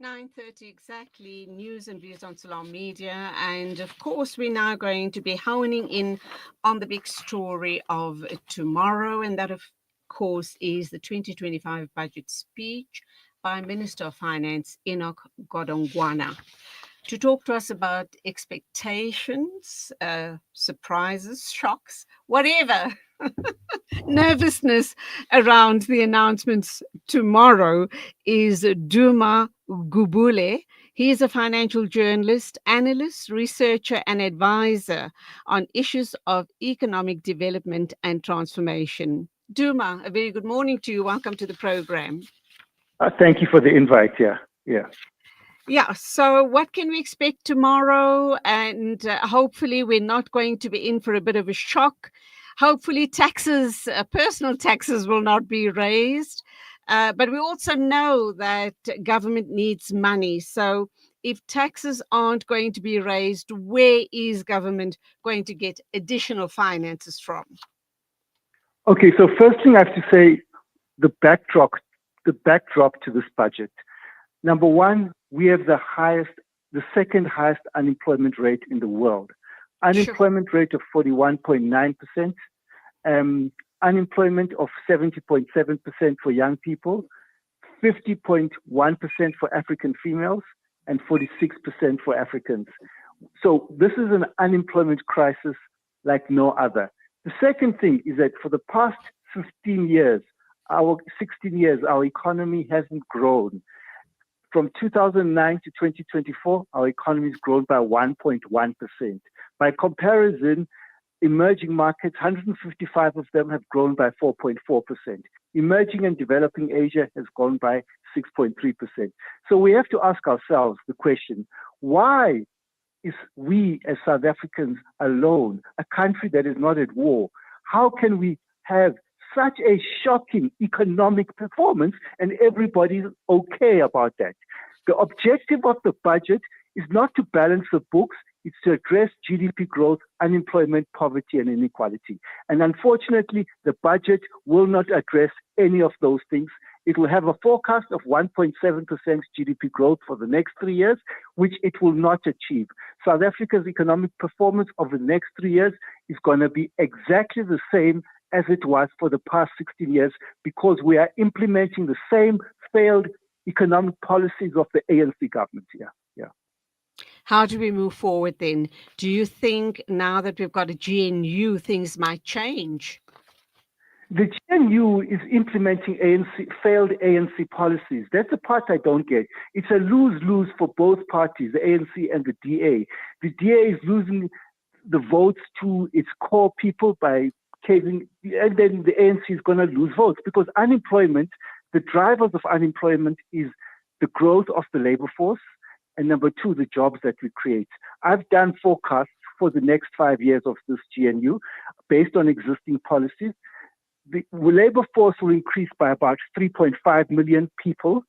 9:30 exactly, news and views on Salam Media. And of course, we're now going to be honing in on the big story of tomorrow. And that, of course, is the 2025 budget speech by Minister of Finance Enoch Godongwana. To talk to us about expectations, surprises, shocks, whatever, nervousness around the announcements tomorrow is Duma Gqubule. He is a financial journalist, analyst, researcher, and advisor on issues of economic development and transformation. Duma, a very good morning to you. Welcome to the program. Thank you for the invite. Yeah, so what can we expect tomorrow? And hopefully, we're not going to be in for a bit of a shock. Hopefully, taxes, personal taxes, will not be raised. But we also know that government needs money. So, if taxes aren't going to be raised, where is government going to get additional finances from? Okay, so first thing I have to say, the backdrop to this budget. Number one, we have the second highest unemployment rate in the world. Unemployment rate of 41.9%, unemployment of 70.7% for young people, 50.1% for African females, and 46% for Africans. So this is an unemployment crisis like no other. The second thing is that for the past 16 years, our economy hasn't grown. From 2009 to 2024, our economy has grown by 1.1%. By comparison, emerging markets, 155 of them have grown by 4.4%. Emerging and developing Asia has grown by 6.3%. So we have to ask ourselves the question, why is we as South Africans alone, a country that is not at war, how can we have such a shocking economic performance and everybody's okay about that? The objective of the budget is not to balance the books, it's to address GDP growth, unemployment, poverty, and inequality. And unfortunately, the budget will not address any of those things. It will have a forecast of 1.7% GDP growth for the next 3 years, which it will not achieve. South Africa's economic performance over the next 3 years is going to be exactly the same as it was for the past 16 years, because we are implementing the same failed economic policies of the ANC government. How do we move forward then? Do you think now that we've got a GNU, things might change? The GNU is implementing failed ANC policies. That's the part I don't get. It's a lose-lose for both parties, the ANC and the DA. The DA is losing the votes to its core people by caving, and then the ANC is going to lose votes because unemployment, the drivers of unemployment is the growth of the labor force, and number two, the jobs that we create. I've done forecasts for the next 5 years of this GNU based on existing policies. The labor force will increase by about 3.5 million people,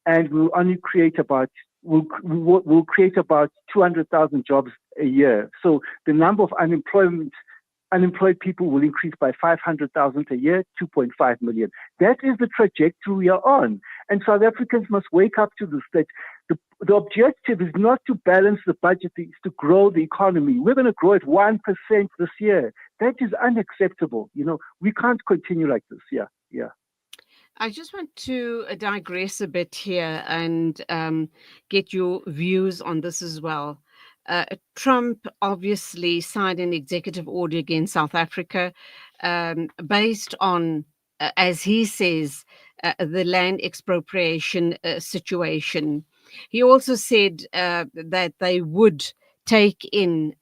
and we'll only create about we'll create about 200,000 jobs a year. So the number of unemployed people will increase by 500,000 a year, 2.5 million. That is the trajectory we are on. And South Africans must wake up to this, that the objective is not to balance the budget, it's to grow the economy. We're going to grow at 1% this year. That is unacceptable. We can't continue like this. Yeah. I just want to digress a bit here and get your views on this as well. Trump obviously signed an executive order against South Africa based on, as he says, the land expropriation situation. He also said that they would take in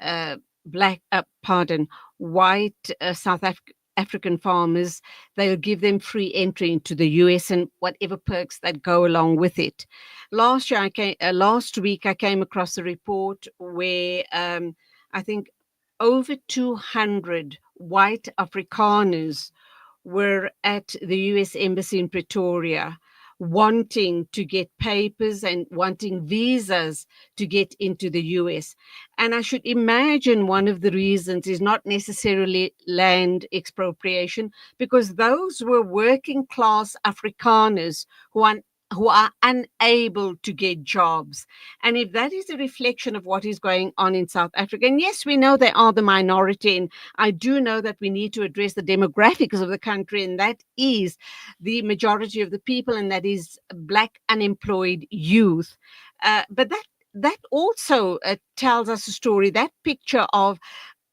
white South African farmers. They'll give them free entry into the US and whatever perks that go along with it. Last week, I came across a report where I think over 200 white Afrikaners were at the US Embassy in Pretoria wanting to get papers and wanting visas to get into the US. And I should imagine one of the reasons is not necessarily land expropriation, because those were working class Afrikaners who are who are unable to get jobs. And if that is a reflection of what is going on in South Africa, and yes, we know they are the minority, and I do know that we need to address the demographics of the country, and that is the majority of the people, and that is Black unemployed youth. But that also tells us a story. That picture of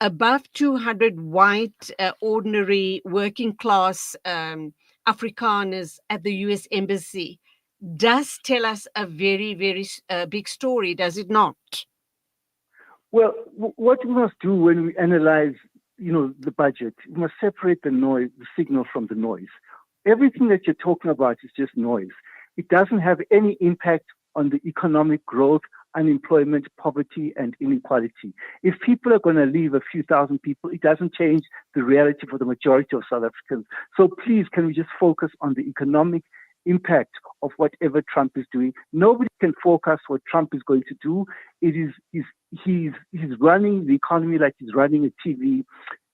above 200 white, ordinary working class Afrikaners at the US Embassy does tell us a very, very big story, does it not? Well, what we must do when we analyze, the budget, we must separate the noise, the signal from the noise. Everything that you're talking about is just noise. It doesn't have any impact on the economic growth, unemployment, poverty, and inequality. If people are going to leave, a few thousand people, it doesn't change the reality for the majority of South Africans. So please, can we just focus on the economic impact of whatever Trump is doing? Nobody can forecast what Trump is going to do. He's running the economy like he's running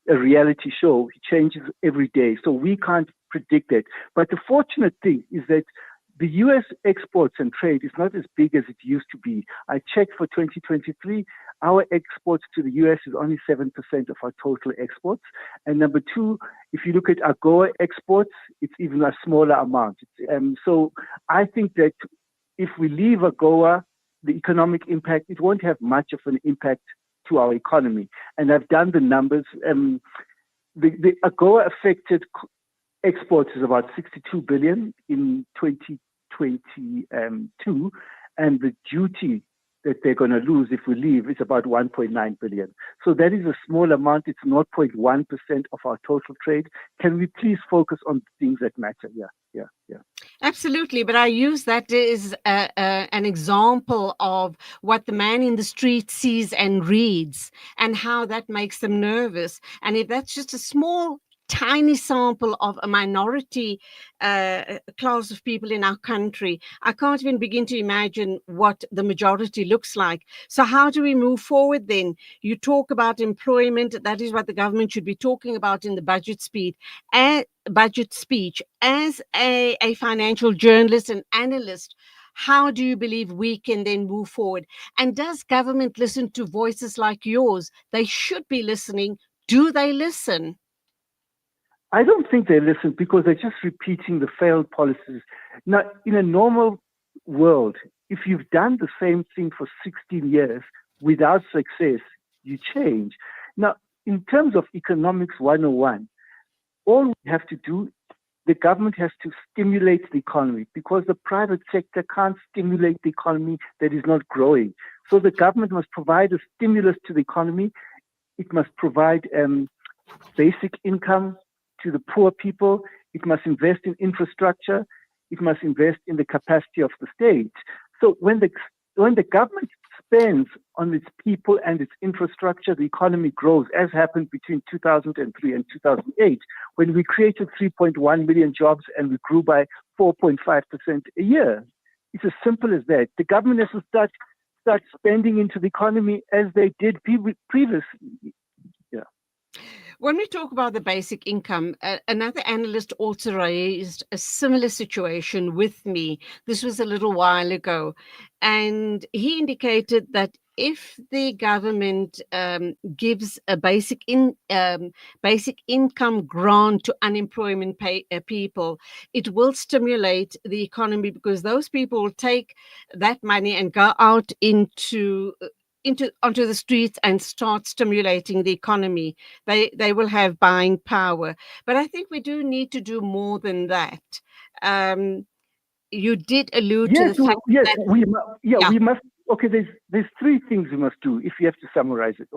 a reality show. He changes every day, so we can't predict it. But the fortunate thing is that the U.S. exports and trade is not as big as it used to be. I checked for 2023, our exports to the U.S. is only 7% of our total exports. And number two, if you look at AGOA exports, it's even a smaller amount. So I think that if we leave AGOA, the economic impact, it won't have much of an impact to our economy. And I've done the numbers. The AGOA affected exports is about 62 billion in 2022, and the duty that they're going to lose if we leave is about 1.9 billion. So that is a small amount. It's 0.1% of our total trade. Can we please focus on things that matter? Yeah. Absolutely, but I use that as an example of what the man in the street sees and reads, and how that makes them nervous. And if that's just a small, tiny sample of a minority class of people in our country, I can't even begin to imagine what the majority looks like. So how do we move forward then? You talk about employment. That is what the government should be talking about in the budget speech. As a financial journalist and analyst, how do you believe we can then move forward? And does government listen to voices like yours? They should be listening. Do they listen? I don't think they listen because they're just repeating the failed policies. Now, in a normal world, if you've done the same thing for 16 years without success, you change. Now, in terms of economics 101, all we have to do, the government has to stimulate the economy because the private sector can't stimulate the economy that is not growing. So the government must provide a stimulus to the economy. It must provide basic income to the poor people. It must invest in infrastructure. It must invest in the capacity of the state. So when the government spends on its people and its infrastructure, the economy grows, as happened between 2003 and 2008, when we created 3.1 million jobs and we grew by 4.5% a year. It's as simple as that. The government has to start spending into the economy as they did previously. When we talk about the basic income, another analyst also raised a similar situation with me. This was a little while ago. And he indicated that if the government gives a basic income grant to unemployment people, it will stimulate the economy because those people will take that money and go out onto the streets and start stimulating the economy. They will have buying power. But I think we do need to do more than that. You did allude to the fact that we must. Okay, there's three things we must do if we have to summarize it.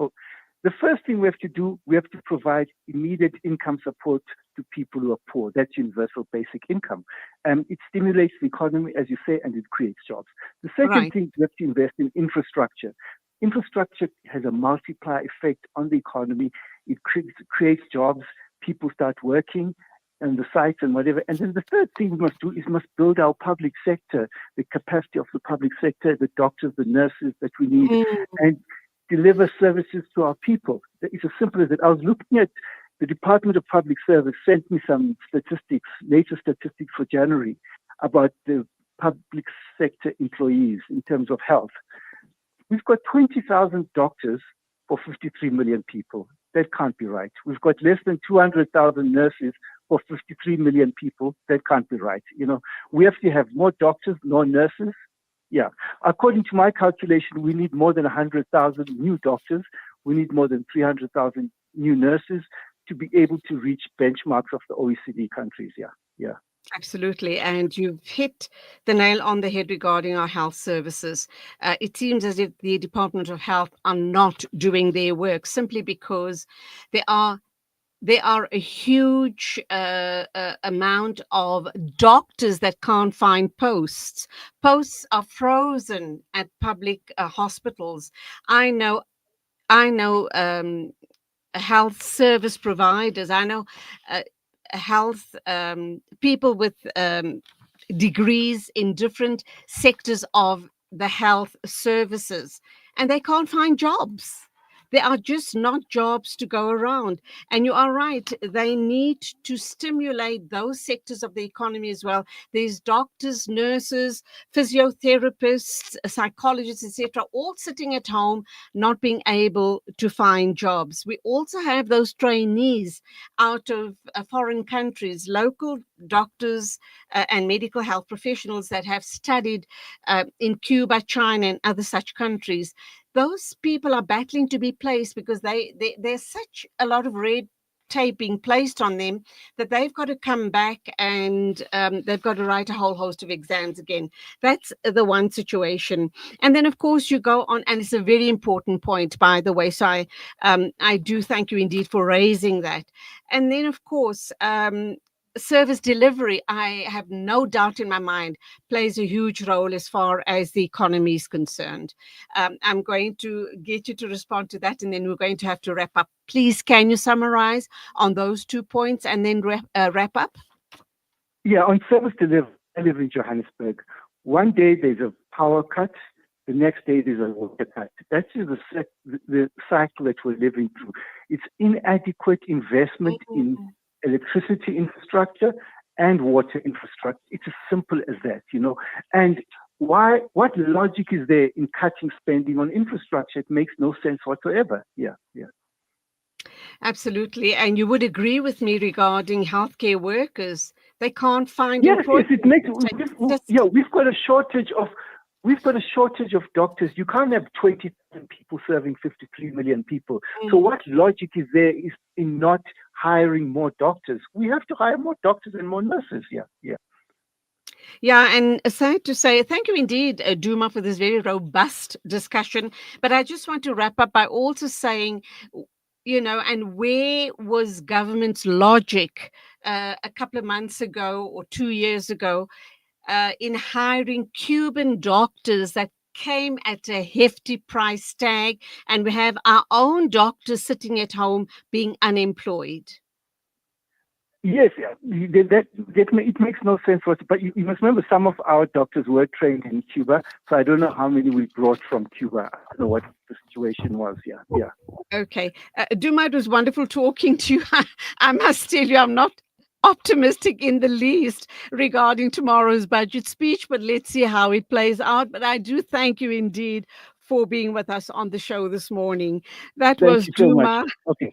The first thing we have to do, we have to provide immediate income support to people who are poor. That's universal basic income. It stimulates the economy, as you say, and it creates jobs. The second thing, we have to invest in infrastructure. Infrastructure has a multiplier effect on the economy. It creates jobs. People start working on the sites and whatever. And then the third thing we must do is must build our public sector, the capacity of the public sector, the doctors, the nurses that we need, and deliver services to our people. It's as simple as that. I was looking at the Department of Public Service sent me some latest statistics for January about the public sector employees in terms of health. We've got 20,000 doctors for 53 million people. That can't be right. We've got less than 200,000 nurses for 53 million people. That can't be right. We have to have more doctors, more nurses. Yeah. According to my calculation, we need more than 100,000 new doctors. We need more than 300,000 new nurses to be able to reach benchmarks of the OECD countries. Yeah. Absolutely. And you've hit the nail on the head regarding our health services. It seems as if the Department of Health are not doing their work simply because there are a huge amount of doctors that can't find posts. Posts are frozen at public hospitals. I know health service providers. I know health people with degrees in different sectors of the health services, and they can't find jobs. There are just not jobs to go around. And you are right, they need to stimulate those sectors of the economy as well. There's doctors, nurses, physiotherapists, psychologists, etc., all sitting at home, not being able to find jobs. We also have those trainees out of foreign countries, local doctors and medical health professionals that have studied in Cuba, China, and other such countries. Those people are battling to be placed because there's such a lot of red tape being placed on them that they've got to come back and they've got to write a whole host of exams again. That's the one situation. And then, of course, you go on, and it's a very important point, by the way. So I do thank you indeed for raising that. And then, of course, service delivery, I have no doubt in my mind, plays a huge role as far as the economy is concerned. I'm going to get you to respond to that, and then we're going to have to wrap up. Please, can you summarize on those 2 points and then wrap up? Yeah, on service delivery, I live in Johannesburg. One day there's a power cut, the next day there's a water cut. That's just the cycle that we're living through. It's inadequate investment in electricity infrastructure and water infrastructure. It's as simple as that, And what logic is there in cutting spending on infrastructure? It makes no sense whatsoever. Yeah. Absolutely. And you would agree with me regarding healthcare workers. They can't find employment. Yes, it makes. We've got a shortage of doctors. You can't have 20,000 people serving 53 million people. So what logic is there in not hiring more doctors? We have to hire more doctors and more nurses. Yeah, and sad to say, thank you indeed, Duma, for this very robust discussion. But I just want to wrap up by also saying, and where was government's logic a couple of months ago or 2 years ago in hiring Cuban doctors that came at a hefty price tag, and we have our own doctors sitting at home being unemployed? Yes, it makes no sense. But you must remember, some of our doctors were trained in Cuba, so I don't know how many we brought from Cuba. I don't know what the situation was. Yeah. Okay, Duma, it was wonderful talking to you. I must tell you, I'm not optimistic in the least regarding tomorrow's budget speech, but let's see how it plays out. But I do thank you indeed for being with us on the show this morning. That was Duma. Okay.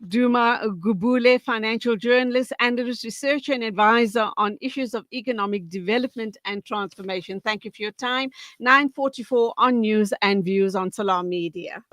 Duma Gqubule, financial journalist, analyst, researcher, and advisor on issues of economic development and transformation. Thank you for your time. 9:44 on News and Views on Salam Media.